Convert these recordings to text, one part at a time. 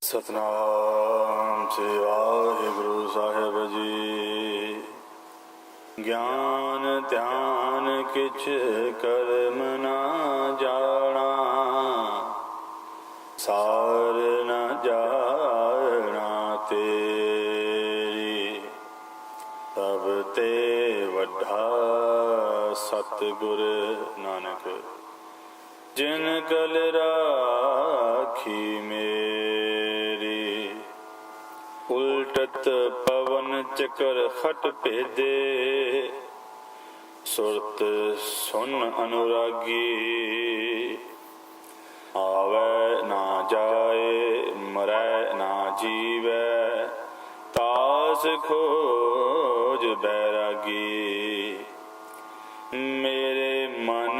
सतनाम श्री वाहिगुरु साहिब जी। ज्ञान ध्यान किछ कर्म ना जाना, सार न जाना तेरी, तब ते वड्ढा सतगुर नानक। जिन कल राखी मेरी, उल्टत पवन चकर खट भेदे, सुरत सुन अनुरागी। आवे ना जाए मरै ना जीवै, तास खोज बैरागी। मेरे मन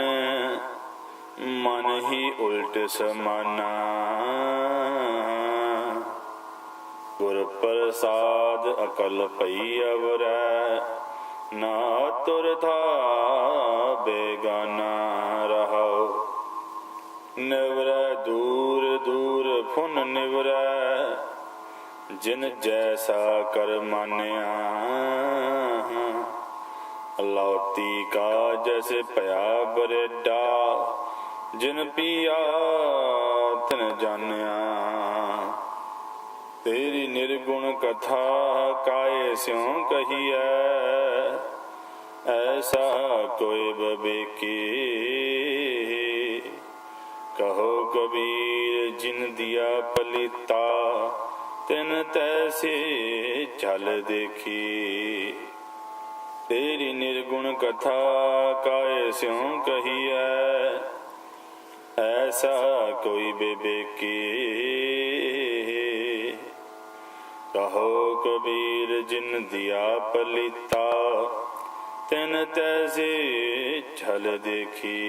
मन ही उल्ट समाना, गुर प्रसाद अकल पई अवरै, ना तुर था बेगाना रहो। निवरै दूर दूर फुन निवरै, जिन जैसा कर मान्या। लौती का जैसे पया बरेडा, जिन पिया तिन जान्या। तेरी निर्गुण कथा काए स्यों कहिए, ऐसा कोई बबेकी। कहो कबीर जिन दिया पलीता, तिन तैसे चल देखी। तेरी निर्गुण कथा काए स्यों कहिए, ऐसा कोई बेबेकी। कहो कबीर जिन दिया पलीता, तिन तैसे छल देखी।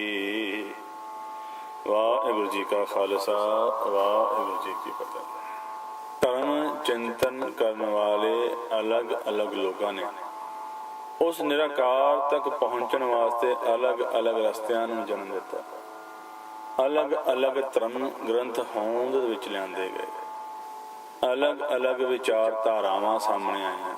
वाहिगुरु जी का खालसा, वाहिगुरु जी की फतेह। धर्म चिंतन करने वाले अलग अलग लोगों ने उस निराकार तक पहुंचने वास्ते अलग अलग रस्तियां नूं जन्म दिता। अलग अलग धर्म ग्रंथ होंद विच लिआंदे गए, अलग अलग विचारधारावां सामने आईयां,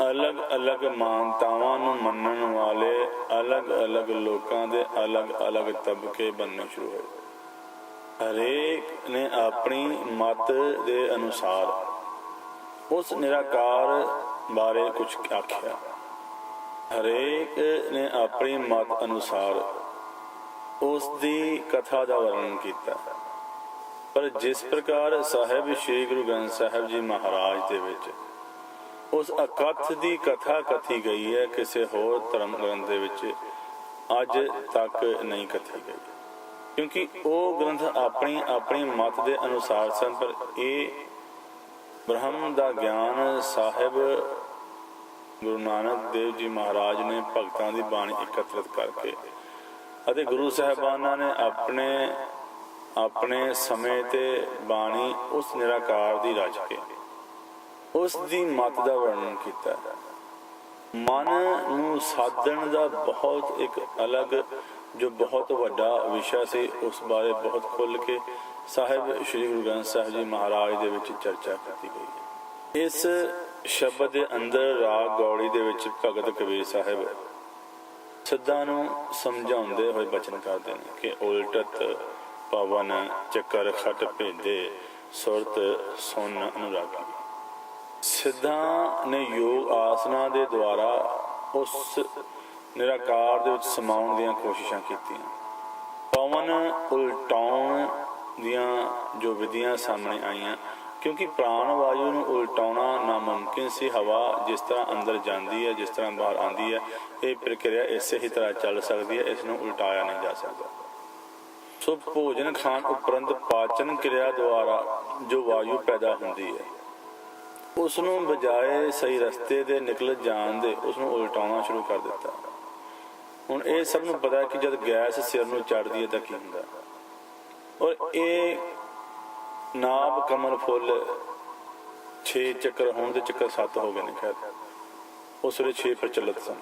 अलग अलग मानतावां नूं मन्नण वाले अलग अलग लोकां दे अलग अलग तबके बनने शुरू होए। हरेक ने अपनी मत दे अनुसार उस निराकार बारे कुछ आख्या। हरेक ने अपनी मत अनुसार उस दी कथा का वर्णन किया। पर जिस प्रकार साहिब श्री गुरु ग्रंथ साहिब जी महाराज दे विच उस अकथ दी कथा कथी गई है, किसी होर धर्म ग्रंथ दे विच अज तक नहीं कथी गई, क्योंकि वो ग्रंथ अपनी अपनी मत दे अनुसार सन। पर ये ब्रह्म दा ज्ञान साहिब गुरु नानक देव जी महाराज ने भगतां दी बाणी एकत्रित करके ਅਤੇ गुरु साहबाना ने अपने अपने समय ते बाणी उस निराकार दी रच के उस दी मत का वर्णन किया। मन नूं साधन का बहुत एक अलग जो बहुत वड्डा विषय से उस बारे बहुत खुल के साहिब श्री गुरु ग्रंथ साहिब जी महाराज दे विच चर्चा की गई है। इस शब्द के अंदर राग गौड़ी दे विच भगत कबीर साहिब सिद्धां नूं समझाउंदे होए बचन करदे ने कि उल्टत पवन चक्कर खट भेदे, सुरत सुन अनुरागी। सिद्धां ने योग आसना दे द्वारा उस निराकार दे विच समाउण दीआं कोशिशां कीतीआं। पवन उल्टाउण दीआं जो विधियां सामने आईयां, क्योंकि प्राण वायु नूं उल्टाउणा नामुमकिन सी। हवा जिस तरह अंदर जाती है, जिस तरह बाहर आती है, ये प्रक्रिया इस ही तरह चल सकती है, इसनूं उल्टाया नहीं जा सकता। सो भोजन खाण उपरंत पाचन क्रिया द्वारा जो वायु पैदा होती है, उसनूं बजाए सही रस्ते दे निकल जाण दे उसनूं उल्टाउणा शुरू कर दिता। हुण ये सब नूं पता है कि जब गैस सिर नूं चढ़दी है तां की हुंदा, और ये नाभ कमल फुल 6 चक्कर होने, चक्कर 7 हो गए ने। खैर उस वे 6 प्रचलित सन।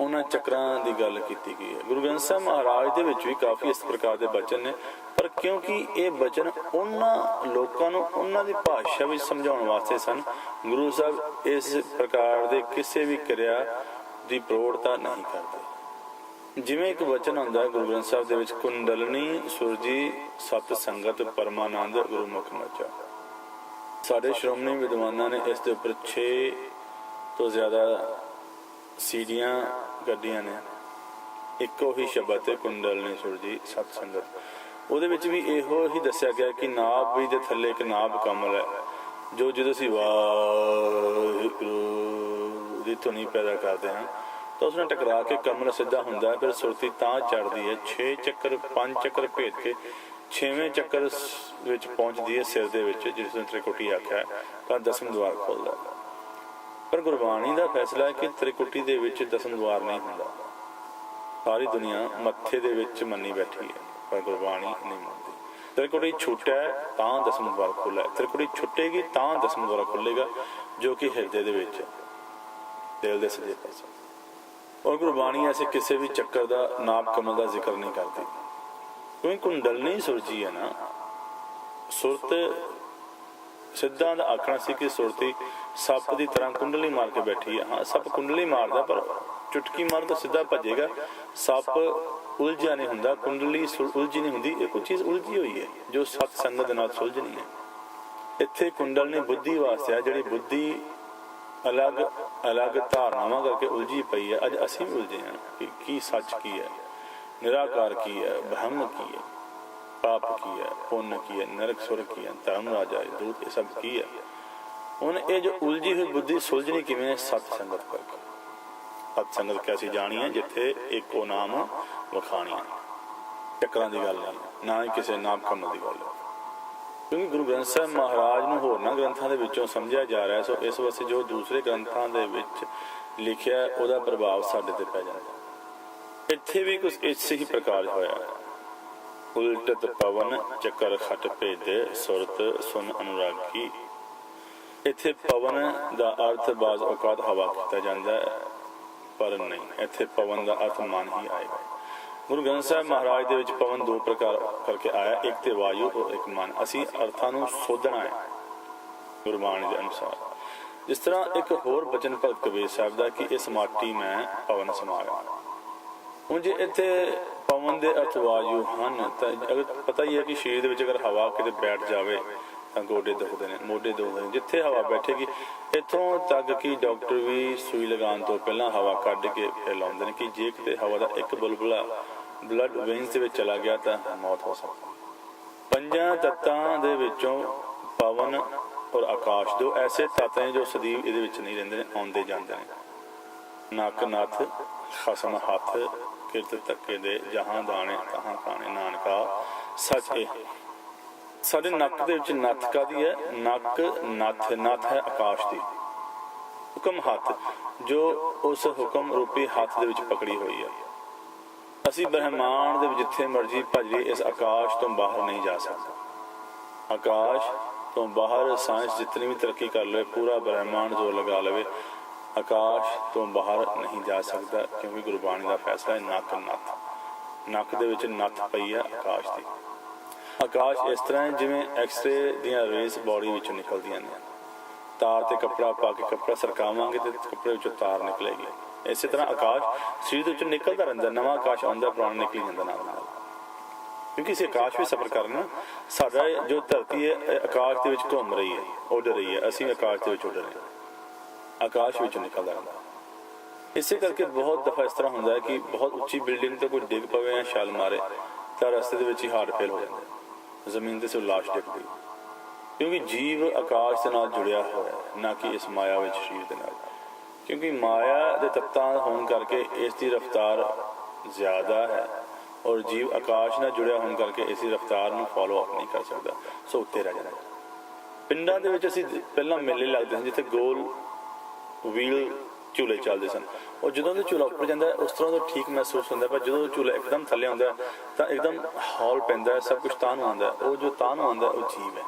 ਉਹਨਾਂ ਚੱਕਰਾਂ ਦੀ ਗੱਲ ਕੀਤੀ ਗਈ ਹੈ। ਗੁਰੂ ਗ੍ਰੰਥ ਸਾਹਿਬ ਮਹਾਰਾਜ ਦੇ ਵਿੱਚ ਵੀ ਕਾਫੀ ਇਸ ਪ੍ਰਕਾਰ ਦੇ ਬਚਨ ਨੇ, ਪਰ ਕਿਉਂਕਿ ਇਹ ਬਚਨ ਉਹਨਾਂ ਲੋਕਾਂ ਨੂੰ ਉਹਨਾਂ ਦੀ ਭਾਸ਼ਾ ਵਿੱਚ ਸਮਝਾਉਣ ਵਾਸਤੇ ਸਨ, ਗੁਰੂ ਸਾਹਿਬ ਇਸ ਪ੍ਰਕਾਰ ਦੇ ਕਿਸੇ ਵੀ ਕਿਰਿਆ ਦੀ ਪ੍ਰੋੜਤਾ ਨਹੀਂ ਕਰਦੇ। ਜਿਵੇਂ ਇੱਕ ਵਚਨ ਹੁੰਦਾ ਹੈ ਗੁਰੂ ਗ੍ਰੰਥ ਸਾਹਿਬ ਦੇ ਵਿੱਚ, ਕੁੰਡਲਨੀ ਸੁਰਜੀ ਸਤ ਸੰਗਤ ਪਰਮਾਨੰਦ ਗੁਰਮੁਖ ਨਚਾ। ਸਾਡੇ ਸ਼੍ਰੋਮਣੀ ਵਿਦਵਾਨਾਂ ਨੇ ਇਸ ਦੇ ਉੱਪਰ 6 ਤੋਂ ਜ਼ਿਆਦਾ ਸੀੜੀਆਂ ਗੱਡੀਆਂ ਨੇ। ਇੱਕੋ ਹੀ ਸ਼ਬਦ ਹੈ ਕੁੰਡਲਨੀ ਸੁਰਜੀ ਸਤ ਸੰਗਤ। ਉਹਦੇ ਵਿੱਚ ਵੀ ਇਹੋ ਹੀ ਦੱਸਿਆ ਗਿਆ ਕਿ ਨਾਭ ਵੀ ਦੇ ਥੱਲੇ ਇੱਕ ਨਾਭ ਕਮਲ ਹੈ, ਜੋ ਜਦੋਂ ਅਸੀਂ ਵਾਹਿਗੁਰੂ ਦੀ ਧੁਨੀ ਪੈਦਾ ਕਰਦੇ ਹਾਂ ਤਾਂ ਉਸ ਨਾਲ ਟਕਰਾ ਕੇ ਕਮਲ ਸਿੱਧਾ ਹੁੰਦਾ ਹੈ, ਫਿਰ ਸੁਰਤੀ ਤਾਂ ਚੜ੍ਹਦੀ ਹੈ। 6 ਚੱਕਰ 5 ਚੱਕਰ ਭੇਦ ਕੇ 6ਵੇਂ ਚੱਕਰ ਵਿੱਚ ਪਹੁੰਚਦੀ ਹੈ ਸਿਰ ਦੇ ਵਿੱਚ, ਜਿਸ ਨੂੰ ਤ੍ਰਿਕੁਟੀ ਆਖਿਆ, ਤਾਂ ਦਸਮ ਦੁਆਰ ਖੁੱਲਦਾ। ਪਰ ਗੁਰਬਾਣੀ ਦਾ ਫੈਸਲਾ ਹੈ ਕਿ ਤ੍ਰਿਕੁਟੀ ਦੇ ਵਿੱਚ ਦਸਮ ਦੁਆਰ ਨਹੀਂ ਹੁੰਦਾ। ਸਾਰੀ ਦੁਨੀਆ ਮੱਥੇ ਦੇ ਵਿੱਚ ਮੰਨੀ ਬੈਠੀ ਹੈ, ਪਰ ਗੁਰਬਾਣੀ ਨਹੀਂ ਮੰਨਦੀ। ਤ੍ਰਿਕੁਟੀ ਛੁੱਟਿਆ ਤਾਂ ਦਸਮ ਦੁਆਰ ਖੁੱਲ੍ਹਾ ਹੈ, ਤ੍ਰਿਕੁਟੀ ਛੁੱਟੇਗੀ ਤਾਂ ਦਸਮ ਦੁਆਰ ਖੁੱਲ੍ਹੇਗਾ, ਜੋ ਕਿ ਹਿਰਦੇ ਦੇ ਵਿੱਚ, ਦਿਲ ਦੇ ਸੱਜੇ ਪਾਸੇ। ਔਰ ਗੁਰਬਾਣੀ ਐਸੇ ਕਿਸੇ ਵੀ ਚੱਕਰ ਦਾ, ਨਾਭ ਕਮਲ ਦਾ ਜ਼ਿਕਰ ਨਹੀਂ ਕਰਦੀ, ਕਿਉਂਕਿ ਕੁੰਡਲਨੀ ਸੁਰਜੀ ਹੈ ਨਾ। ਸੁਰਤ ਸਿੱਧਾਂ ਦਾ ਆਖਣਾ ਸੀ ਕਿ ਸੁਰਤੀ ਸੱਪ ਦੀ ਤਰ੍ਹਾਂ ਕੁੰਡਲੀ ਮਾਰ ਕੇ ਬੈਠੀ ਹੈ। ਹਾਂ, ਸੱਪ ਕੁੰਡਲੀ ਮਾਰਦਾ, ਪਰ ਚੁਟਕੀ ਮਾਰ ਤਾਂ ਸਿੱਧਾ ਭੱਜੇਗਾ। ਸੱਪ ਉਲਝਿਆ ਨਹੀਂ ਹੁੰਦਾ, ਕੁੰਡਲੀ ਉਲਝੀ ਨਹੀਂ ਹੁੰਦੀ। ਇਹ ਕੋਈ ਚੀਜ਼ ਉਲਝੀ ਹੋਈ ਹੈ ਜੋ ਸਤ ਸੰਗਤ ਦੇ ਨਾਲ ਸੁਲਝਣੀ ਹੈ। ਇੱਥੇ ਕੁੰਡਲਨੀ ਬੁੱਧੀ ਵਾਸਤੇ ਆ, ਜਿਹੜੀ ਬੁੱਧੀ ਅਲੱਗ ਅਲੱਗ ਧਾਰਨਾਵਾਂ ਕਰਕੇ ਉਲਝੀ ਪਈ ਹੈ। ਅੱਜ ਅਸੀਂ ਵੀ ਉਲਝੇ ਹਾਂ ਕਿ ਕੀ ਸੱਚ ਕੀ ਹੈ, ਨਿਰਾਕਾਰ ਕੀ ਹੈ, ਬ੍ਰਹਮ ਕੀ ਹੈ, ਪਾਪ ਕੀ ਹੈ, ਪੁੰਨ ਕੀ ਹੈ, ਨਰਕ ਸੁਰਗ ਕੀ ਹੈ, ਧਰਮ ਰਾਜਾ ਦੂਤ, ਇਹ ਸਭ ਕੀ ਹੈ। ਹੁਣ ਇਹ ਜੋ ਉਲਝੀ ਹੋਈ ਬੁੱਧੀ ਸੁਲਝਣੀ ਕਿਵੇਂ ਹੈ? ਸਤ ਸੰਗਤ ਕਰਕੇ। ਸਤ ਸੰਗਤ ਕੈਸੀ ਜਾਣੀ ਹੈ? ਜਿੱਥੇ ਇੱਕੋ ਨਾਮ ਵਖਾਣੀ ਹੈ। ਚੱਕਰਾਂ ਦੀ ਗੱਲ ਨਹੀਂ, ਨਾ ਹੀ ਕਿਸੇ ਨਾਮ ਕਮਲ ਦੀ ਗੱਲ ਹੈ। ਕਿਉਂਕਿ ਗੁਰੂ ਗ੍ਰੰਥ ਸਾਹਿਬ ਮਹਾਰਾਜ ਨੂੰ ਹੋਰਨਾਂ ਗ੍ਰੰਥਾਂ ਦੇ ਵਿੱਚੋਂ ਸਮਝਿਆ ਜਾ ਰਿਹਾ, ਸੋ ਇਸ ਵਾਸਤੇ ਜੋ ਦੂਸਰੇ ਗ੍ਰੰਥਾਂ ਦੇ ਵਿੱਚ ਲਿਖਿਆ ਉਹਦਾ ਪ੍ਰਭਾਵ ਸਾਡੇ ਤੇ ਪੈ ਜਾਂਦਾ। ਇੱਥੇ ਵੀ ਕੁਝ ਇਸੇ ਹੀ ਪ੍ਰਕਾਰ ਹੋਇਆ। ਉਲਟਤ ਪਵਨ ਚੱਕਰ ਖਟ ਭੇਦੇ ਸੁਰਤ ਸੁਨ ਅਨੁਰਾਗੀ। ਇੱਥੇ ਪਵਨ ਦਾ ਅਰਥ ਬਾਜ਼ ਔਕਾਤ ਹਵਾ ਕੀਤਾ ਜਾਂਦਾ ਹੈ, ਪਰ ਨਹੀਂ, ਇੱਥੇ ਪਵਨ ਦਾ ਅਰਥ ਮਨ ਹੀ ਆਏਗਾ। ਗੁਰੂ ਗ੍ਰੰਥ ਸਾਹਿਬ ਮਹਾਰਾਜ ਦੇ ਵਿੱਚ ਪਵਨ 2 ਪ੍ਰਕਾਰ ਕਰਕੇ ਆਇਆ, ਇੱਕ ਤੇ ਵਾਯੂ ਔਰ ਇੱਕ ਮਨ। ਅਸੀਂ ਅਰਥਾਂ ਨੂੰ ਸੋਧਣਾ ਹੈ ਗੁਰਬਾਣੀ ਦੇ ਅਨੁਸਾਰ। ਜਿਸ ਤਰ੍ਹਾਂ ਇੱਕ ਹੋਰ ਬਚਨ ਭਗਤ ਕਬੀਰ ਸਾਹਿਬ ਦਾ ਕਿ ਇਸ ਮਾਟੀ ਮੈਂ ਪਵਨ ਸਮਾਇਆ। ਹੁਣ ਜੇ ਇੱਥੇ ਪਵਨ ਦੇ ਅਰਥ ਵਾਯੂ ਹਨ, ਤਾਂ ਅਗਰ ਪਤਾ ਹੀ ਹੈ ਕਿ ਸਰੀਰ ਦੇ ਵਿੱਚ ਅਗਰ ਹਵਾ ਕਿਤੇ ਬੈਠ ਜਾਵੇ ਤਾਂ ਗੋਡੇ ਦੁਖਦੇ ਨੇ, ਮੋਢੇ ਦੁਖਦੇ ਨੇ। ਜਿੱਥੇ ਹਵਾ ਬੈਠੇਗੀ, ਇੱਥੋਂ ਤੱਕ ਕਿ ਡਾਕਟਰ ਵੀ ਸੂਈ ਲਗਾਉਣ ਤੋਂ ਪਹਿਲਾਂ ਹਵਾ ਕੱਢ ਕੇ ਫਿਰ ਲਾਉਂਦੇ ਨੇ ਕਿ ਜੇ ਕਿਤੇ ਹਵਾ ਦਾ ਇੱਕ ਬੁਲਬੁਲਾ ਬਲੱਡ ਵੇਨਸ ਦੇ ਵਿੱਚ ਚਲਾ ਗਿਆ ਤਾਂ ਮੌਤ ਹੋ ਸਕਦੀ। 5 ਤੱਤਾਂ ਦੇ ਵਿੱਚੋਂ ਪਵਨ ਔਰ ਆਕਾਸ਼ ਦੋ ਐਸੇ ਤੱਤ ਨੇ ਜੋ ਸਦੀਵ ਇਹਦੇ ਵਿੱਚ ਨਹੀਂ ਰਹਿੰਦੇ ਨੇ, ਆਉਂਦੇ ਜਾਂਦੇ ਨੇ। ਨੱਕ ਨੱਥ ਖਸਮ ਹੱਥ ਕਿਰਤ ਤੱਕੇ ਦੇ, ਜਹਾਂ ਦਾਣੇ ਤਹਾਂ ਖਾਣੇ, ਨਾਨਕਾ ਸੱਚ ਇਹ। ਸਾਡੇ ਨੱਕ ਦੇ ਵਿੱਚ ਨੱਥ ਕਾਹਦੀ ਹੈ? ਨੱਕ ਨੱਥ, ਨੱਥ ਹੈ ਆਕਾਸ਼ ਦੀ। ਹੁਕਮ ਹੱਥ, ਜੋ ਉਸ ਹੁਕਮ ਰੂਪੀ ਹੱਥ ਦੇ ਵਿੱਚ ਪਕੜੀ ਹੋਈ ਹੈ। ਅਸੀਂ ਬ੍ਰਹਿਮੰਡ ਦੇ ਵਿੱਚ ਜਿੱਥੇ ਮਰਜ਼ੀ ਭੱਜੀਏ, ਇਸ ਆਕਾਸ਼ ਤੋਂ ਬਾਹਰ ਨਹੀਂ ਜਾ ਸਕਦੇ। ਆਕਾਸ਼ ਤੋਂ ਬਾਹਰ ਸਾਇੰਸ ਜਿਤਨੀ ਵੀ ਤਰੱਕੀ ਕਰ ਲਵੇ, ਪੂਰਾ ਬ੍ਰਹਿਮੰਡ ਜੋ ਲਗਾ ਲਵੇ, ਆਕਾਸ਼ ਤੋਂ ਬਾਹਰ ਨਹੀਂ ਜਾ ਸਕਦਾ, ਕਿਉਂਕਿ ਗੁਰਬਾਣੀ ਦਾ ਫੈਸਲਾ ਹੈ ਨੱਕ ਨੱਥ। ਨੱਕ ਦੇ ਵਿੱਚ ਨੱਥ ਪਈ ਹੈ ਆਕਾਸ਼ ਦੀ। ਆਕਾਸ਼ ਇਸ ਤਰ੍ਹਾਂ ਹੈ ਜਿਵੇਂ ਐਕਸਰੇ ਦੀਆਂ ਰੇਜ਼ ਬਾਡੀ ਵਿੱਚੋਂ ਨਿਕਲਦੀਆਂ ਨੇ। ਤਾਰ ਤੇ ਕੱਪੜਾ ਪਾ ਕੇ ਕੱਪੜਾ ਸਰਕਾਵਾਂਗੇ ਤੇ ਕੱਪੜੇ ਵਿੱਚੋਂ ਤਾਰ ਨਿਕਲੇਗੀ। ਇਸੇ ਤਰ੍ਹਾਂ ਆਕਾਸ਼ ਸਰੀਰ ਦੇ ਵਿੱਚੋਂ ਨਿਕਲਦਾ ਰਹਿੰਦਾ, ਨਵਾਂ ਆਕਾਸ਼ ਆਉਂਦਾ, ਪੁਰਾਣਾ ਨਿਕਲੀ ਜਾਂਦਾ ਨਾਲ ਨਾਲ। ਕਿਉਂਕਿ ਅਸੀਂ ਆਕਾਸ਼ ਵਿੱਚ ਸਫ਼ਰ ਕਰਨਾ, ਸਾਡਾ ਜੋ ਧਰਤੀ ਹੈ ਆਕਾਸ਼ ਦੇ ਵਿੱਚ ਘੁੰਮ ਰਹੀ ਹੈ, ਉੱਡ ਰਹੀ ਹੈ, ਅਸੀਂ ਆਕਾਸ਼ ਦੇ ਵਿੱਚ ਉੱਡ ਰਹੇ ਹਾਂ, ਆਕਾਸ਼ ਵਿੱਚੋਂ ਨਿਕਲਦਾ ਰਹਿੰਦਾ। ਇਸੇ ਕਰਕੇ ਬਹੁਤ ਦਫਾ ਇਸ ਤਰ੍ਹਾਂ ਹੁੰਦਾ ਹੈ ਕਿ ਬਹੁਤ ਉੱਚੀ ਬਿਲਡਿੰਗ ਤੇ ਕੋਈ ਡਿੱਗ ਪਵੇ ਜਾਂ ਛਾਲ ਮਾਰੇ ਤਾਂ ਰਸਤੇ ਦੇ ਵਿੱਚ ਹੀ ਹਾਰਟ ਫੇਲ ਹੋ ਜਾਂਦਾ, ਜ਼ਮੀਨ ਤੇ ਸਿਰ ਲਾਸ਼ ਡਿੱਗਦੀ। ਕਿਉਂਕਿ ਜੀਵ ਆਕਾਸ਼ ਦੇ ਨਾਲ ਜੁੜਿਆ ਹੋਇਆ ਹੈ, ਨਾ ਕਿ ਇਸ ਮਾਇਆ ਵਿੱਚ ਸਰੀਰ ਦੇ ਨਾਲ। ਕਿਉਂਕਿ ਮਾਇਆ ਦੇ ਤੱਤਾਂ ਹੋਣ ਕਰਕੇ ਇਸ ਦੀ ਰਫ਼ਤਾਰ ਜ਼ਿਆਦਾ ਹੈ, ਔਰ ਜੀਵ ਆਕਾਸ਼ ਨਾਲ ਜੁੜਿਆ ਹੋਣ ਕਰਕੇ ਇਸ ਦੀ ਰਫ਼ਤਾਰ ਨੂੰ ਫੋਲੋ ਅਪ ਨਹੀਂ ਕਰ ਸਕਦਾ, ਸੋ ਉੱਤੇ ਰਹਿ ਜਾਂਦਾ। ਪਿੰਡਾਂ ਦੇ ਵਿੱਚ ਅਸੀਂ ਪਹਿਲਾਂ ਮੇਲੇ ਲੱਗਦੇ ਸਨ ਜਿੱਥੇ ਗੋਲ ਵੀਲ ਝੂਲੇ ਚੱਲਦੇ ਸਨ। ਉਹ ਜਦੋਂ ਦਾ ਝੂਲਾ ਉੱਪਰ ਜਾਂਦਾ ਉਸ ਤਰ੍ਹਾਂ ਦਾ ਠੀਕ ਮਹਿਸੂਸ ਹੁੰਦਾ, ਪਰ ਜਦੋਂ ਝੂਲਾ ਇੱਕਦਮ ਥੱਲੇ ਆਉਂਦਾ ਤਾਂ ਇੱਕਦਮ ਹੌਲ ਪੈਂਦਾ, ਸਭ ਕੁਝ ਤਾਂ ਨੂੰ ਆਉਂਦਾ। ਉਹ ਜੋ ਤਾਂ ਨੂੰ ਆਉਂਦਾ ਉਹ ਜੀਵ ਹੈ,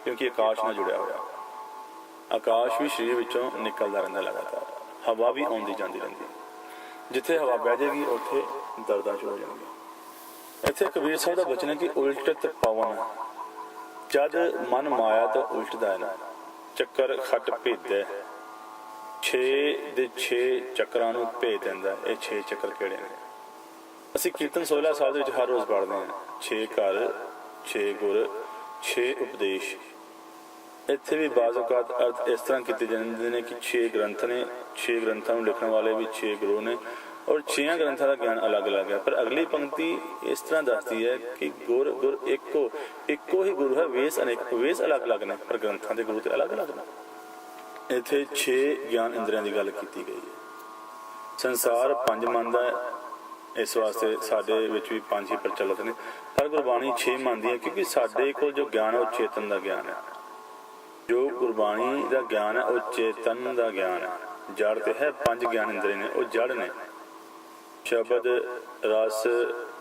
ਕਿਉਂਕਿ ਆਕਾਸ਼ ਨਾਲ ਜੁੜਿਆ ਹੋਇਆ। ਆਕਾਸ਼ ਵੀ ਸਰੀਰ ਵਿੱਚੋਂ ਨਿਕਲਦਾ ਰਹਿੰਦਾ ਲਗਾਤਾਰ, ਹਵਾ ਵੀ ਆਉਂਦੀ ਜਾਂਦੀ ਰਹਿੰਦੀ। ਜਿੱਥੇ ਹਵਾ ਬਹਿ ਜਾਏਗੀ ਉੱਥੇ ਦਰਦਾਂ ਸ਼ੁਰੂ ਹੋ ਜਾਣਗੀਆਂ। ਇੱਥੇ ਕਬੀਰ ਸਾਹਿਬ ਦਾ ਬਚਨ ਹੈ ਕਿ ਉਲਟਤ ਪਵਨ, ਜਦ ਮਨ ਮਾਇਆ ਤੋਂ ਉਲਟਦਾ ਹੈ ਨਾ, ਚੱਕਰ ਖੱਟ ਭੇਦੈ, 6 ਦੇ 6 ਚੱਕਰਾਂ ਨੂੰ ਭੇਦ ਦਿੰਦਾ। ਇਹ 6 ਚੱਕਰ ਕਿਹੜੇ ਨੇ? ਅਸੀਂ ਕੀਰਤਨ 16 ਸਾਲ ਦੇ ਵਿੱਚ ਹਰ ਰੋਜ਼ ਪੜ੍ਹਦੇ ਹਾਂ, 6 ਘਰ, 6 ਗੁਰ, 6 ਉਪਦੇਸ਼। ਇੱਥੇ ਵੀ ਬਾਜ਼ ਔਕਾਤ ਅਰਥ ਇਸ ਤਰ੍ਹਾਂ ਕੀਤੇ ਜਾਂਦੇ ਨੇ ਕਿ 6 ਗ੍ਰੰਥ ਨੇ, 6 ਗ੍ਰੰਥਾਂ ਨੂੰ ਲਿਖਣ ਵਾਲੇ ਵੀ 6 ਗੁਰੂ ਨੇ, ਔਰ 6 ਗ੍ਰੰਥਾਂ ਦਾ ਗਿਆਨ ਅਲੱਗ ਅਲੱਗ ਹੈ। ਪਰ ਅਗਲੀ ਪੰਕਤੀ ਇਸ ਤਰ੍ਹਾਂ ਦੱਸਦੀ ਹੈ ਕਿ ਗੁਰ ਗੁਰ ਇੱਕੋ ਹੀ ਗੁਰੂ ਹੈ, ਵੇਸ ਅਨੇਕ, ਵੇਸ ਅਲੱਗ ਅਲੱਗ ਨੇ ਪਰ ਗ੍ਰੰਥਾਂ ਦੇ ਗੁਰੂ ਤੇ ਅਲੱਗ ਅਲੱਗ ਨੇ। ਇੱਥੇ 6 ਗਿਆਨ ਇੰਦਰੀਆਂ ਦੀ ਗੱਲ ਕੀਤੀ ਗਈ ਹੈ। ਸੰਸਾਰ 5 ਮੰਨਦਾ ਹੈ, ਇਸ ਵਾਸਤੇ ਸਾਡੇ ਵਿੱਚ ਵੀ 5 ਹੀ ਪ੍ਰਚਲਿਤ ਨੇ, ਪਰ ਗੁਰਬਾਣੀ 6 ਮੰਨਦੀ ਹੈ ਕਿਉਂਕਿ ਸਾਡੇ ਕੋਲ ਜੋ ਗਿਆਨ ਹੈ ਉਹ ਚੇਤਨ ਦਾ ਗਿਆਨ ਹੈ। ਜੋ ਗੁਰਬਾਣੀ ਦਾ ਗਿਆਨ ਹੈ ਉਹ ਚੇਤਨ ਦਾ ਗਿਆਨ ਹੈ। ਜੜ ਤੇ ਹੈ, 5 ਗਿਆਨ ਇੰਦਰੀ ਨੇ, ਉਹ ਜੜ ਨੇ। ਸ਼ਬਦ, ਰਸ,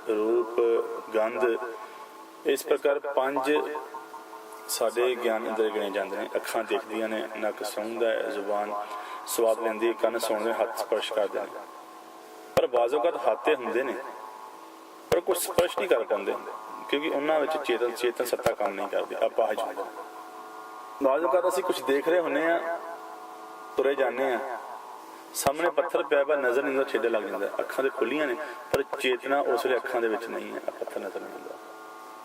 ਰੂਪ, ਗੰਧ, ਇਸ ਪ੍ਰਕਾਰ 5 ਸਾਡੇ ਗਿਆਨ ਇੰਦਰੀ ਗਿਣੇ ਜਾਂਦੇ ਨੇ। ਅੱਖਾਂ ਦੇਖਦੀਆਂ ਨੇ, ਨੱਕ ਸੁੰਘਦਾ ਹੈ, ਜ਼ੁਬਾਨ ਸਵਾਦ ਲੈਂਦੀ, ਕੰਨ ਸੁਣਦੇ, ਹੱਥ ਸਪਰਸ਼ ਕਰਦੇ ਨੇ। ਪਰ ਬਾਜ਼ੋ ਘੱਟ ਹੱਥ ਤੇ ਹੁੰਦੇ ਨੇ ਪਰ ਕੁਝ ਸਪਰਸ਼ ਨਹੀਂ ਕਰ ਪਾਉਂਦੇ ਕਿਉਂਕਿ ਉਹਨਾਂ ਵਿੱਚ ਚੇਤਨ ਸੱਤਾ ਕੰਮ ਨਹੀਂ ਕਰਦੀ, ਅਪਾਹਜ ਹੁੰਦਾ। ਬਾਜ਼ੋ ਘੱਟ ਅਸੀਂ ਕੁਝ ਦੇਖ ਰਹੇ ਹੁੰਦੇ ਹਾਂ, ਤੁਰੇ ਜਾਂਦੇ ਹਾਂ, ਸਾਹਮਣੇ ਪੱਥਰ ਪਿਆ ਵਾ, ਨਜ਼ਰ ਨਹੀਂ ਆਉਂਦਾ, ਛੇੜੇ ਲੱਗ ਜਾਂਦਾ। ਅੱਖਾਂ ਤੇ ਖੁੱਲੀਆਂ ਨੇ ਪਰ ਚੇਤਨਾ ਉਸ ਵੇਲੇ ਅੱਖਾਂ ਦੇ ਵਿੱਚ ਨਹੀਂ ਹੈ, ਪੱਥਰ ਨਜ਼ਰ ਨਹੀਂ ਆਉਂਦਾ।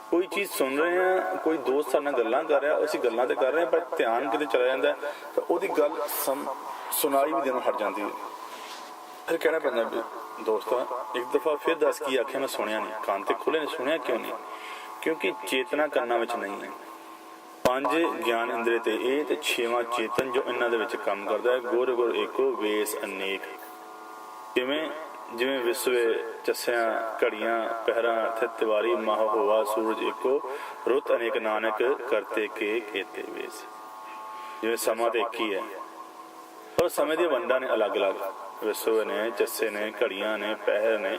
ਕੋਈ ਚੀਜ਼ ਸੁਣ ਰਹੇ ਹਾਂ, ਕੋਈ ਦੋਸਤ ਸਾਡੇ ਨਾਲ ਗੱਲਾਂ ਕਰ ਰਿਹਾ, ਅਸੀਂ ਗੱਲਾਂ ਤੇ ਕਰ ਰਹੇ ਹਾਂ ਪਰ ਧਿਆਨ ਕਿਤੇ ਚਲਾ ਜਾਂਦਾ ਤਾਂ ਉਹਦੀ ਗੱਲ ਸੁਣਾਈ ਵੀ ਦੇਣੋਂ ਹਟ ਜਾਂਦੀ ਹੈ। ਫਿਰ ਕਹਿਣਾ ਪੈਂਦਾ ਵੀ ਦੋਸਤਾਂ ਇੱਕ ਦਫਾ ਫਿਰ ਦੱਸ ਕੀ ਆਖਿਆ, ਮੈਂ ਸੁਣਿਆ ਨਹੀਂ, ਕੰਨ ਤੇ ਖੁੱਲੇ ਨੇ, ਸੁਣਿਆ ਕਿਉਂ ਨਹੀਂ? ਕਿਉਂਕਿ ਚੇਤਨਾ ਕੰਨਾਂ ਵਿੱਚ ਨਹੀਂ ਹੈ। 5 ਗਿਆਨ ਇੰਦਰੀ ਤੇ ਇਹ ਤੇ 6ਵਾਂ ਚੇਤਨ ਜੋ ਇਹਨਾਂ ਦੇ ਵਿੱਚ ਕੰਮ ਕਰਦਾ ਹੈ। ਗੁਰ ਗੁਰ ਏਕੋ, ਵੇਸ ਅਨੇਕ। ਕਿਵੇਂ? ਜਿਵੇਂ ਵਿਸਵੇ, ਚੱਸਿਆਂ, ਘੜੀਆਂ, ਪਹਿਰਾਂ, ਥਿਤ ਤਿਵਾਰੀ, ਮਾਹ ਹੋਵਾ, ਸੂਰਜ ਏਕੋ, ਰੁੱਤ ਅਨੇਕ, ਨਾਨਕ ਕਰਤੇ ਕੇ ਕੇਤੇ ਵੇਸ। ਜਿਵੇਂ ਸਮਾਂ ਤੇ ਇੱਕ ਹੀ ਹੈ ਪਰ ਸਮੇਂ ਦੀਆਂ ਵੰਡਾਂ ਨੇ ਅਲੱਗ ਅਲੱਗ। ਵਿਸਵੇ ਨੇ, ਚੱਸੇ ਨੇ, ਘੜੀਆਂ ਨੇ, ਪਹਿਰ ਨੇ,